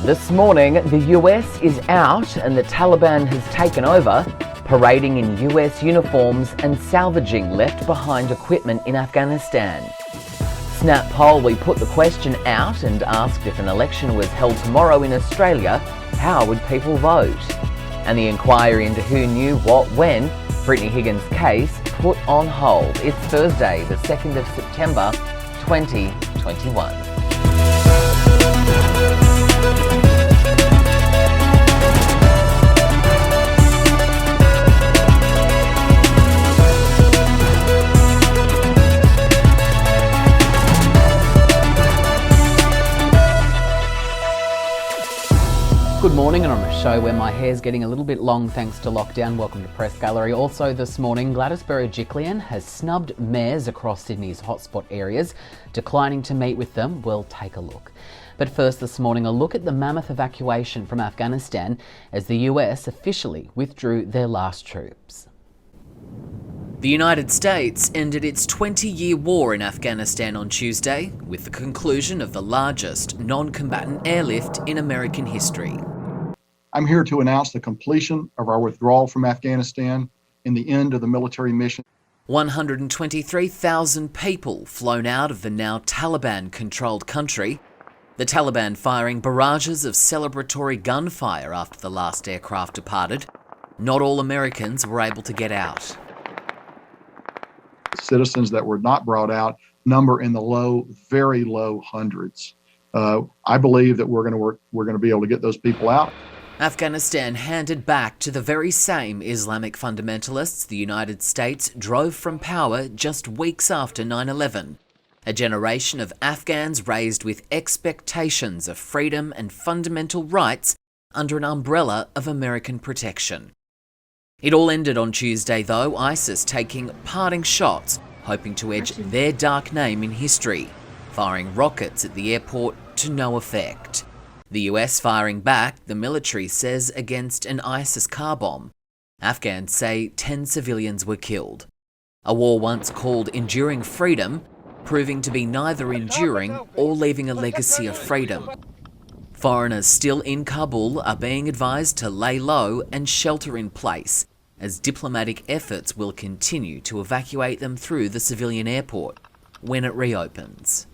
This morning, the US is out and the Taliban has taken over, parading in US uniforms and salvaging left behind equipment in Afghanistan. Snap poll, we put the question out and asked if an election was held tomorrow in Australia, how would people vote? And the inquiry into who knew what when, Brittany Higgins' case, put on hold. It's Thursday, the 2nd of September, 2021. Good morning, and on a show where my hair's getting a little bit long thanks to lockdown. Welcome to Press Gallery. Also this morning, Gladys Berejiklian has snubbed mayors across Sydney's hotspot areas, declining to meet with them. We'll take a look. But first this morning, a look at the mammoth evacuation from Afghanistan as the US officially withdrew their last troops. The United States ended its 20-year war in Afghanistan on Tuesday with the conclusion of the largest non-combatant airlift in American history. I'm here to announce the completion of our withdrawal from Afghanistan and the end of the military mission. 123,000 people flown out of the now Taliban-controlled country, the Taliban firing barrages of celebratory gunfire after the last aircraft departed. Not all Americans were able to get out. Citizens that were not brought out number in the low, very low hundreds. I believe that we're going to be able to get those people out. Afghanistan handed back to the very same Islamic fundamentalists the United States drove from power just weeks after 9/11. A generation of Afghans raised with expectations of freedom and fundamental rights under an umbrella of American protection. It all ended on Tuesday though, ISIS taking parting shots, hoping to edge their dark name in history, firing rockets at the airport to no effect. The US firing back, the military says, against an ISIS car bomb. Afghans say 10 civilians were killed. A war once called Enduring Freedom, proving to be neither enduring or leaving a legacy of freedom. Foreigners still in Kabul are being advised to lay low and shelter in place, as diplomatic efforts will continue to evacuate them through the civilian airport when it reopens.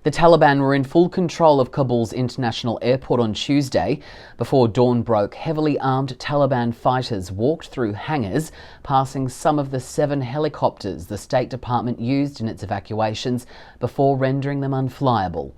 The Taliban were in full control of Kabul's international airport on Tuesday. Before dawn broke, heavily armed Taliban fighters walked through hangars, passing some of the 7 helicopters the State Department used in its evacuations before rendering them unflyable.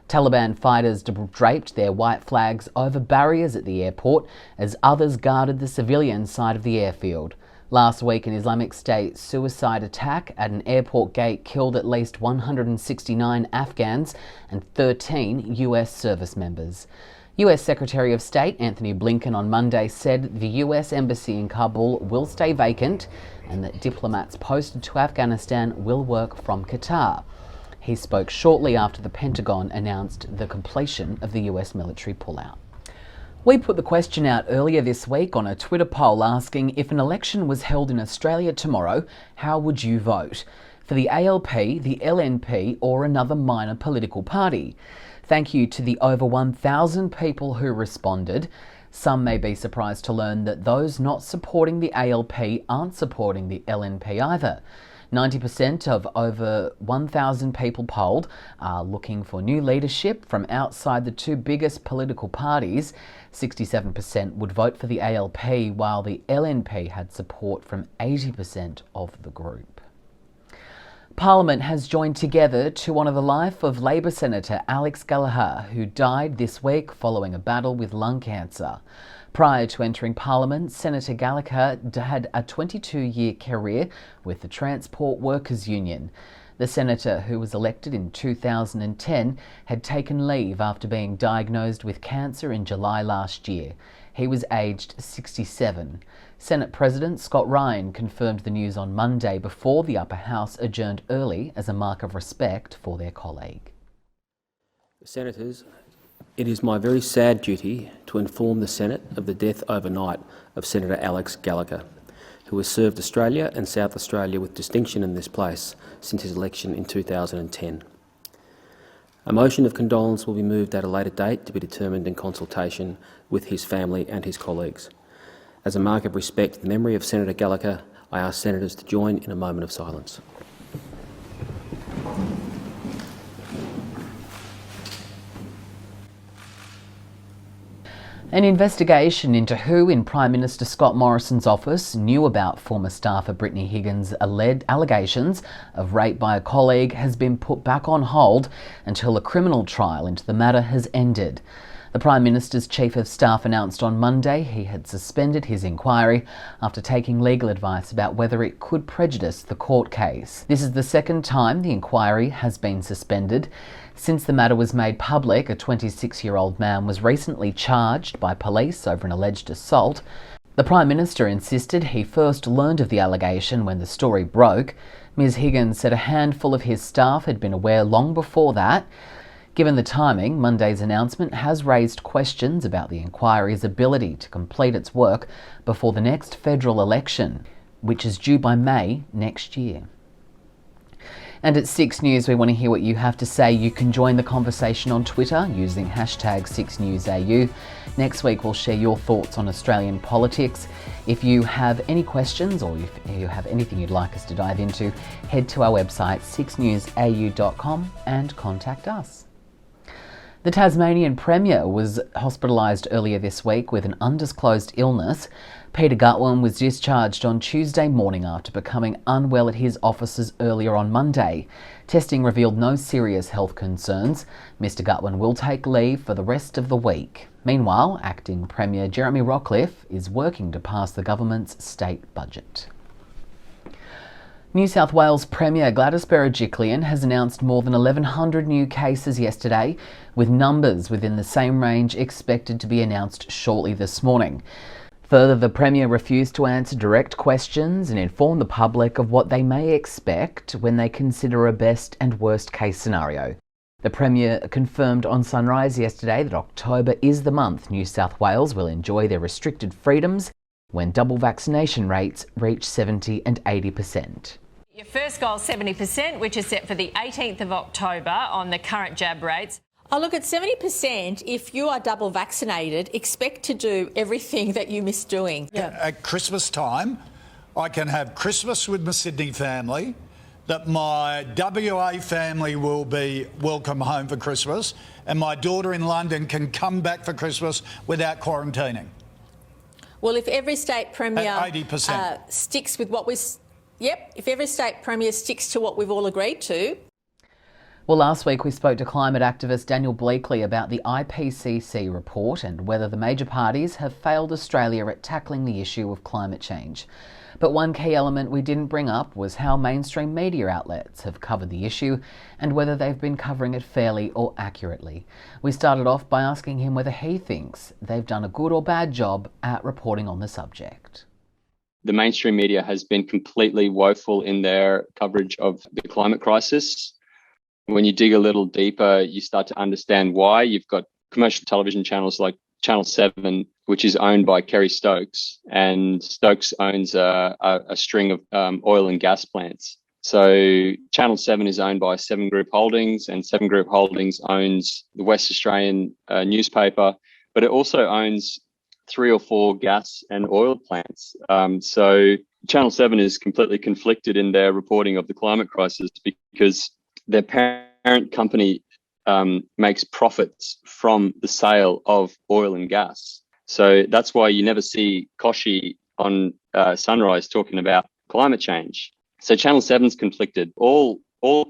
Taliban fighters draped their white flags over barriers at the airport as others guarded the civilian side of the airfield. Last week, an Islamic State suicide attack at an airport gate killed at least 169 Afghans and 13 US service members. US Secretary of State Anthony Blinken on Monday said the US Embassy in Kabul will stay vacant and that diplomats posted to Afghanistan will work from Qatar. He spoke shortly after the Pentagon announced the completion of the US military pullout. We put the question out earlier this week on a Twitter poll asking if an election was held in Australia tomorrow, how would you vote? For the ALP, the LNP or another minor political party? Thank you to the over 1,000 people who responded. Some may be surprised to learn that those not supporting the ALP aren't supporting the LNP either. 90% of over 1,000 people polled are looking for new leadership from outside the 2 biggest political parties. 67% would vote for the ALP, while the LNP had support from 80% of the group. Parliament has joined together to honour the life of Labor Senator Alex Gallagher, who died this week following a battle with lung cancer. Prior to entering Parliament, Senator Gallagher had a 22-year career with the Transport Workers Union. The senator, who was elected in 2010, had taken leave after being diagnosed with cancer in July last year. He was aged 67. Senate President Scott Ryan confirmed the news on Monday before the Upper House adjourned early as a mark of respect for their colleague. Senators, it is my very sad duty to inform the Senate of the death overnight of Senator Alex Gallagher, who has served Australia and South Australia with distinction in this place since his election in 2010. A motion of condolence will be moved at a later date to be determined in consultation with his family and his colleagues. As a mark of respect to the memory of Senator Gallagher, I ask senators to join in a moment of silence. An investigation into who in Prime Minister Scott Morrison's office knew about former staffer Brittany Higgins' allegations of rape by a colleague has been put back on hold until a criminal trial into the matter has ended. The Prime Minister's Chief of Staff announced on Monday he had suspended his inquiry after taking legal advice about whether it could prejudice the court case. This is the second time the inquiry has been suspended. Since the matter was made public, a 26-year-old man was recently charged by police over an alleged assault. The Prime Minister insisted he first learned of the allegation when the story broke. Ms Higgins said a handful of his staff had been aware long before that. Given the timing, Monday's announcement has raised questions about the inquiry's ability to complete its work before the next federal election, which is due by May next year. And at 6 News, we want to hear what you have to say. You can join the conversation on Twitter using hashtag 6NewsAU. Next week, we'll share your thoughts on Australian politics. If you have any questions or if you have anything you'd like us to dive into, head to our website 6newsau.com and contact us. The Tasmanian Premier was hospitalised earlier this week with an undisclosed illness. Peter Gutwein was discharged on Tuesday morning after becoming unwell at his offices earlier on Monday. Testing revealed no serious health concerns. Mr Gutwein will take leave for the rest of the week. Meanwhile, Acting Premier Jeremy Rockliff is working to pass the government's state budget. New South Wales Premier Gladys Berejiklian has announced more than 1,100 new cases yesterday, with numbers within the same range expected to be announced shortly this morning. Further, the Premier refused to answer direct questions and inform the public of what they may expect when they consider a best and worst case scenario. The Premier confirmed on Sunrise yesterday that October is the month New South Wales will enjoy their restricted freedoms when double vaccination rates reach 70 and 80%. Your first goal is 70%, which is set for the 18th of October on the current jab rates. Oh, look, at 70%, if you are double vaccinated, expect to do everything that you miss doing. Yeah. At Christmas time, I can have Christmas with my Sydney family, that my WA family will be welcome home for Christmas, and my daughter in London can come back for Christmas without quarantining. Well, if every state premier at 80%. Sticks with what if every state premier sticks to what we've all agreed to. Well, last week we spoke to climate activist Daniel Bleakley about the IPCC report and whether the major parties have failed Australia at tackling the issue of climate change. But one key element we didn't bring up was how mainstream media outlets have covered the issue and whether they've been covering it fairly or accurately. We started off by asking him whether he thinks they've done a good or bad job at reporting on the subject. The mainstream media has been completely woeful in their coverage of the climate crisis. When you dig a little deeper, you start to understand why. You've got commercial television channels like Channel 7, which is owned by Kerry Stokes, and Stokes owns a string of oil and gas plants. So Channel 7 is owned by Seven Group Holdings, and Seven Group Holdings owns the West Australian newspaper, but it also owns 3 or 4 gas and oil plants. So Channel 7 is completely conflicted in their reporting of the climate crisis because their parent company makes profits from the sale of oil and gas. So that's why you never see Koshi on Sunrise talking about climate change. So Channel 7's conflicted. All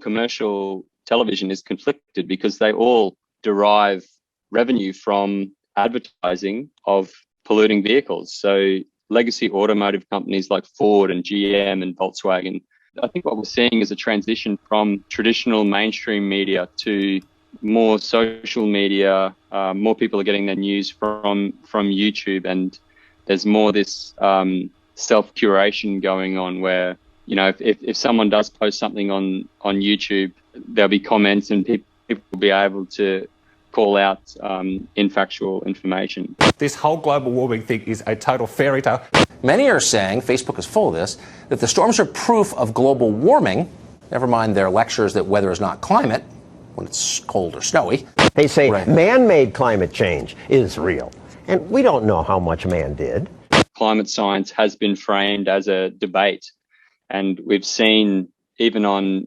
commercial television is conflicted because they all derive revenue from advertising of polluting vehicles. So legacy automotive companies like Ford and GM and Volkswagen, I think what we're seeing is a transition from traditional mainstream media to more social media. More people are getting their news from YouTube, and there's more this self-curation going on where, you know, if someone does post something on YouTube, there'll be comments and people will be able to call out infactual information. This whole global warming thing is a total fairy tale. Many are saying, Facebook is full of this, that the storms are proof of global warming, never mind their lectures that weather is not climate, when it's cold or snowy. They say Right. man-made climate change is real, and we don't know how much man did. Climate science has been framed as a debate, and we've seen even on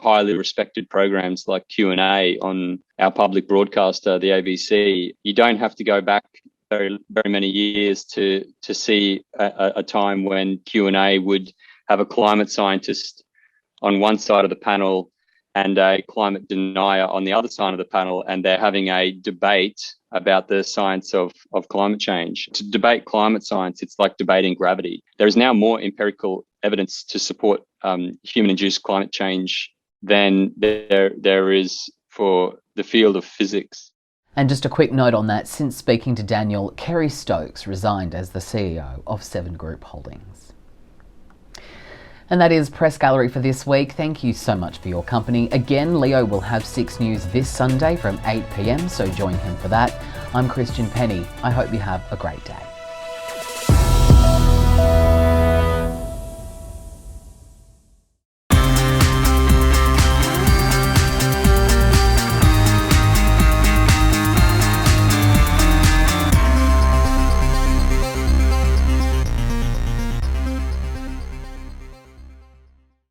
highly respected programs like Q&A on our public broadcaster, the ABC, you don't have to go back very, very many years to see a time when Q&A would have a climate scientist on one side of the panel and a climate denier on the other side of the panel, and they're having a debate about the science of climate change. To debate climate science, it's like debating gravity. There is now more empirical evidence to support human-induced climate change than there is for the field of physics. And just a quick note on that, since speaking to Daniel, Kerry Stokes resigned as the CEO of 7 Group Holdings. And that is Press Gallery for this week. Thank you so much for your company. Again, Leo will have 6 News this Sunday from 8 p.m, so join him for that. I'm Christian Penny. I hope you have a great day.